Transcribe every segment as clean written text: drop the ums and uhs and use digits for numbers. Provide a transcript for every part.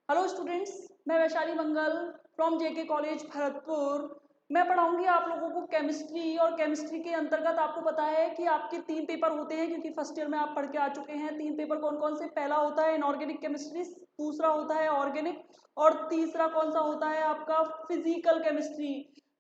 Hello students, मैं वैशाली मंगल from JK college Bharatpur. मैं पढ़ाऊंगी आप लोगों को केमिस्ट्री। और केमिस्ट्री के अंतर्गत आपको पता है कि आपके 3 पेपर होते हैं, क्योंकि फर्स्ट ईयर में आप पढ़ के आ चुके हैं। 3 पेपर कौन कौन से? पहला होता है इनऑर्गेनिक केमिस्ट्री, दूसरा होता है ऑर्गेनिक, और तीसरा कौन सा होता है आपका? Physical chemistry.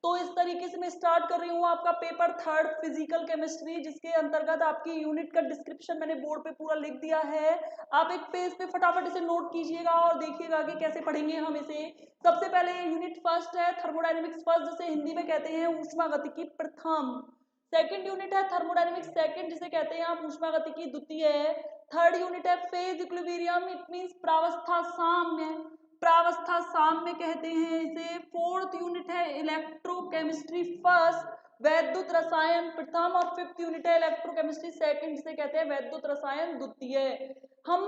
तो इस तरीके से मैं स्टार्ट कर रही हूँ आपका पेपर 3 फिजिकल केमिस्ट्री, जिसके अंतर्गत आपकी यूनिट का डिस्क्रिप्शन मैंने बोर्ड पे पूरा लिख दिया है। आप एक पेज पे फटाफट इसे नोट कीजिएगा और देखिएगा कि कैसे पढ़ेंगे हम इसे। सबसे पहले यूनिट फर्स्ट है थर्मोडायनेमिक्स फर्स्ट, जिसे हिंदी में कहते हैं ऊष्मागतिकी प्रथम। सेकंड यूनिट है थर्मोडायनेमिक्स सेकंड, जिसे कहते हैं आप ऊष्मागतिकी द्वितीय। थर्ड यूनिट है फेज इक्विलिब्रियम, इट मींस प्रावस्था साम्य, प्रावस्था साम्य कहते हैं इसे। फोर्थ यूनिट है इलेक्ट्रोकेमिस्ट्री फर्स्ट, वैद्युत रसायन प्रथम। और फिफ्थ यूनिट है इलेक्ट्रोकेमिस्ट्री सेकंड, जिसे कहते हैं वैद्युत रसायन द्वितीय। हम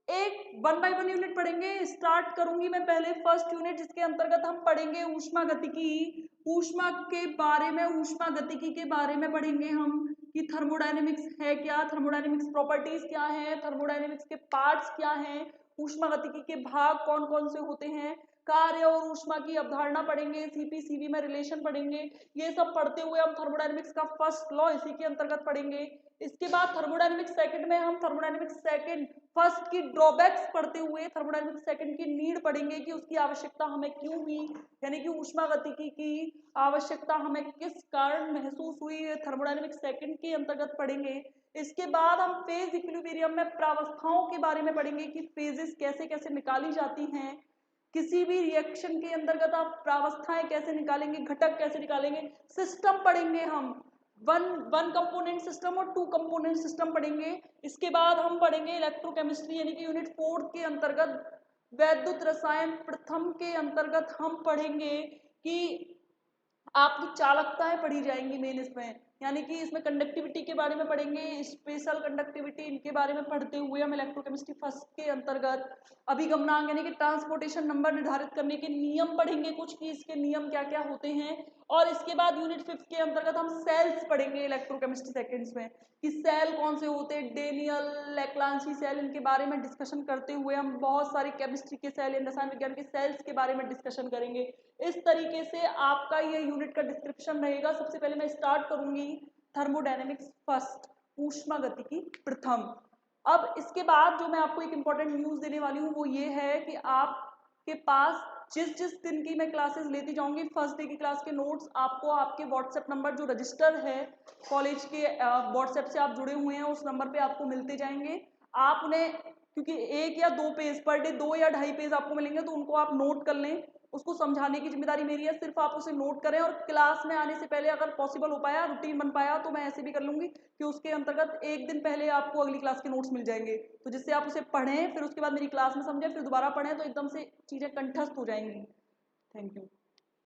एक 1 बाय 1 यूनिट पढ़ेंगे। स्टार्ट करूंगी मैं पहले फर्स्ट यूनिट, जिसके अंतर्गत हम पढ़ेंगे ऊष्मागतिकी। ऊष्मा के बारे में, ऊष्मागतिकी के बारे में पढ़ेंगे हम कि थर्मोडायनेमिक्स है क्या, थर्मोडायनेमिक्स प्रॉपर्टीज क्या है, थर्मोडायनेमिक्स के पार्ट्स क्या हैं, ऊष्मागतिकी के भाग कौन कौन से होते हैं, कार्य और ऊष्मा की अवधारणा पढ़ेंगे, सीपी-सीवी में रिलेशन पढ़ेंगे। ये सब पढ़ते हुए हम थर्मोडायनेमिक्स का फर्स्ट लॉ इसी के अंतर्गत पढ़ेंगे। इसके बाद थर्मोडायनेमिक्स सेकंड में हम थर्मोडायनेमिक्स सेकंड फर्स्ट की ड्रॉबैक्स पढ़ते हुए थर्मोडायनेमिक्स सेकंड की नीड पढ़ेंगे कि उसकी आवश्यकता हमें क्यों हुई, यानी कि ऊष्मागतिकी की आवश्यकता हमें किस कारण महसूस हुई, थर्मोडायनेमिक्स सेकंड के अंतर्गत पढ़ेंगे। इसके बाद हम फेज इक्विलिब्रियम में प्रावस्थाओं के बारे में पढ़ेंगे कि फेजेस कैसे कैसे निकाली जाती हैं। किसी भी रिएक्शन के अंतर्गत आप प्रावस्थाएं कैसे निकालेंगे, घटक कैसे निकालेंगे। सिस्टम पढ़ेंगे हम, वन कंपोनेंट सिस्टम और 2 कंपोनेंट सिस्टम पढ़ेंगे। इसके बाद हम पढ़ेंगे इलेक्ट्रोकेमिस्ट्री, यानी कि यूनिट 4 के अंतर्गत वैद्युत रसायन प्रथम के अंतर्गत हम पढ़ेंगे कि आपकी चालकताएं पढ़ी जाएंगी मेन इसमें, यानी कि इसमें कंडक्टिविटी के बारे में पढ़ेंगे, स्पेशल कंडक्टिविटी, इनके बारे में पढ़ते हुए हम इलेक्ट्रोकेमिस्ट्री फर्स्ट के अंतर्गत अभिगमनांक यानी कि ट्रांसपोर्टेशन नंबर निर्धारित करने के नियम पढ़ेंगे कुछ, कि इसके नियम क्या क्या होते हैं। और इसके बाद यूनिट 5 के अंतर्गत हम सेल्स पढ़ेंगे इलेक्ट्रोकेमिस्ट्री सेकंड्स में, कि सेल कौन से होते हैं, डेनियल, लैक्लांसी सेल, इनके बारे में डिस्कशन करते हुए हम बहुत सारी केमिस्ट्री के सेल, रसायन विज्ञान के सेल्स के बारे में डिस्कशन करेंगे। इस तरीके से आपका ये यूनिट का डिस्क्रिप्शन रहेगा। सबसे पहले मैं स्टार्ट करूंगी थर्मोडायनेमिक्स फर्स्ट, ऊष्मागतिकी प्रथम। अब इसके बाद जो मैं आपको एक इंपॉर्टेंट न्यूज देने वाली हूँ वो ये है कि आपके पास जिस जिस दिन की मैं क्लासेस लेती जाऊंगी, फर्स्ट डे की क्लास के नोट्स आपको आपके व्हाट्सएप नंबर जो रजिस्टर है कॉलेज के व्हाट्सएप से आप जुड़े हुए हैं उस नंबर पे आपको मिलते जाएंगे। आप उन्हें, क्योंकि 1 या 2 पेज पर डे, 2 या 2.5 पेज आपको मिलेंगे, तो उनको आप नोट कर लें। उसको समझाने की जिम्मेदारी मेरी है, सिर्फ आप उसे नोट करें। और क्लास में आने से पहले अगर पॉसिबल हो पाया, रूटीन बन पाया, तो मैं ऐसे भी कर लूंगी कि उसके अंतर्गत 1 दिन पहले आपको अगली क्लास के नोट्स मिल जाएंगे, तो जिससे आप उसे पढ़ें, फिर उसके बाद मेरी क्लास में समझें, फिर दोबारा पढ़ें, तो एकदम से चीज़ें कंठस्थ हो जाएंगी। Thank you.